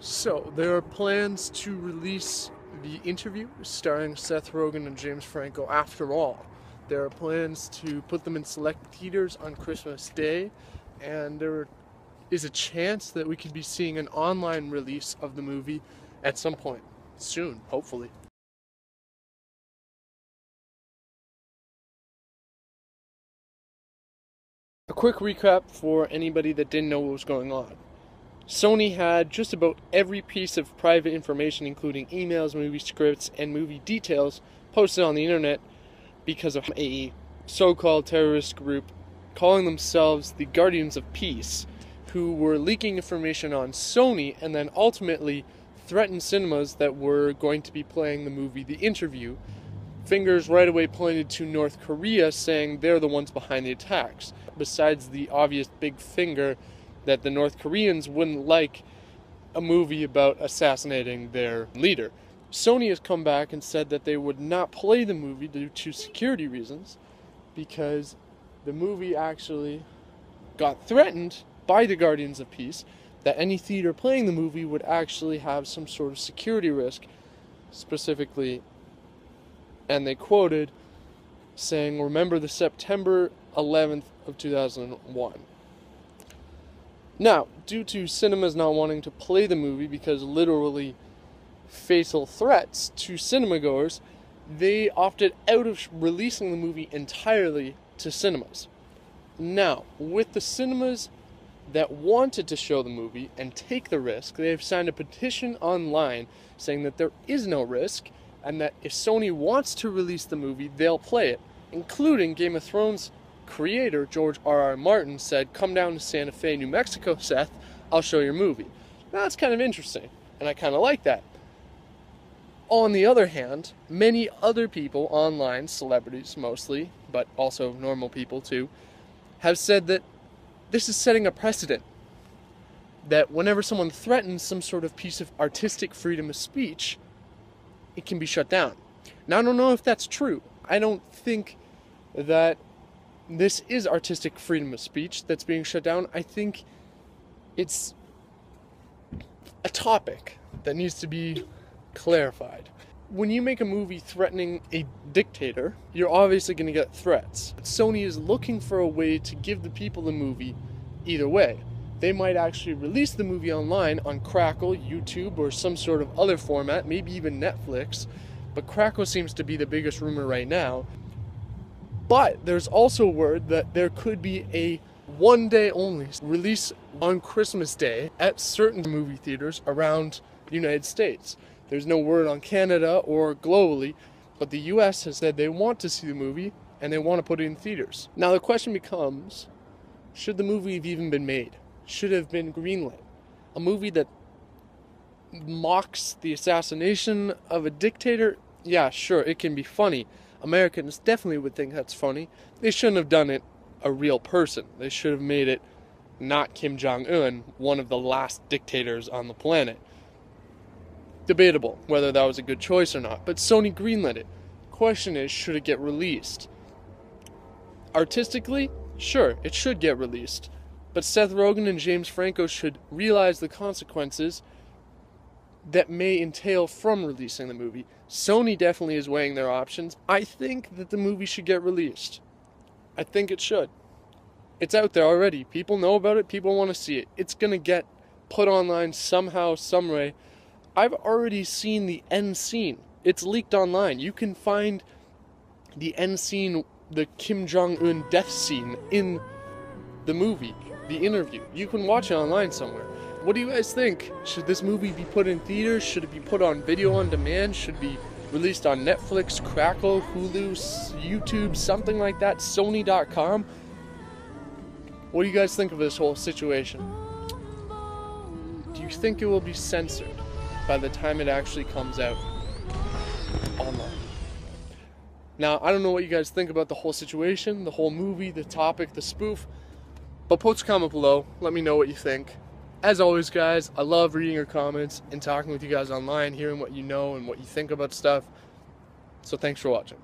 So, there are plans to release the interview starring Seth Rogen and James Franco after all. There are plans to put them in select theaters on Christmas Day, and there is a chance that we could be seeing an online release of the movie at some point soon, hopefully. A quick recap for anybody that didn't know what was going on. Sony had just about every piece of private information, including emails, movie scripts, and movie details, posted on the internet because of a so-called terrorist group calling themselves the Guardians of Peace, who were leaking information on Sony and then ultimately threatened cinemas that were going to be playing the movie The Interview. Fingers right away pointed to North Korea, saying they're the ones behind the attacks, besides the obvious big finger that the North Koreans wouldn't like a movie about assassinating their leader. Sony has come back and said that they would not play the movie due to security reasons, because the movie actually got threatened by the Guardians of Peace that any theater playing the movie would actually have some sort of security risk, specifically, and they quoted saying, "Remember the September 11th of 2001. Now, due to cinemas not wanting to play the movie because literally fatal threats to cinemagoers, they opted out of releasing the movie entirely to cinemas. Now, with the cinemas that wanted to show the movie and take the risk, they have signed a petition online saying that there is no risk and that if Sony wants to release the movie, they'll play it, including Game of Thrones creator George R.R. Martin said, "Come down to Santa Fe, New Mexico, Seth, I'll show your movie." Now, that's kind of interesting, and I kind of like that. On the other hand, many other people online, celebrities mostly, but also normal people too, have said that this is setting a precedent. That whenever someone threatens some sort of piece of artistic freedom of speech, it can be shut down. Now, I don't know if that's true. I don't think that this is artistic freedom of speech that's being shut down. I think it's a topic that needs to be clarified. When you make a movie threatening a dictator, you're obviously going to get threats. Sony is looking for a way to give the people the movie either way. They might actually release the movie online on Crackle, YouTube, or some sort of other format, maybe even Netflix, but Crackle seems to be the biggest rumor right now. But there's also word that there could be a one-day only release on Christmas Day at certain movie theaters around the United States. There's no word on Canada or globally, but the US has said they want to see the movie and they want to put it in theaters. Now the question becomes, should the movie have even been made? Should have been greenlit? A movie that mocks the assassination of a dictator? Yeah, sure, it can be funny. Americans definitely would think that's funny. They shouldn't have done it a real person. They should have made it not Kim Jong-un, one of the last dictators on the planet. Debatable whether that was a good choice or not, but Sony greenlit it. Question is, should it get released? Artistically, sure, it should get released, but Seth Rogen and James Franco should realize the consequences that may entail from releasing the movie. Sony definitely is weighing their options. I think that the movie should get released. I think it should. It's out there already. People know about it. People want to see it. It's going to get put online somehow, some way. I've already seen the end scene. It's leaked online. You can find the end scene, the Kim Jong-un death scene in the movie, The Interview. You can watch it online somewhere. What do you guys think? Should this movie be put in theaters? Should it be put on video on demand? Should it be released on Netflix, Crackle, Hulu, YouTube, something like that, Sony.com? What do you guys think of this whole situation? Do you think it will be censored by the time it actually comes out online? Now, I don't know what you guys think about the whole situation, the whole movie, the topic, the spoof, but post a comment below. Let me know what you think. As always, guys, I love reading your comments and talking with you guys online, hearing what you know and what you think about stuff. So thanks for watching.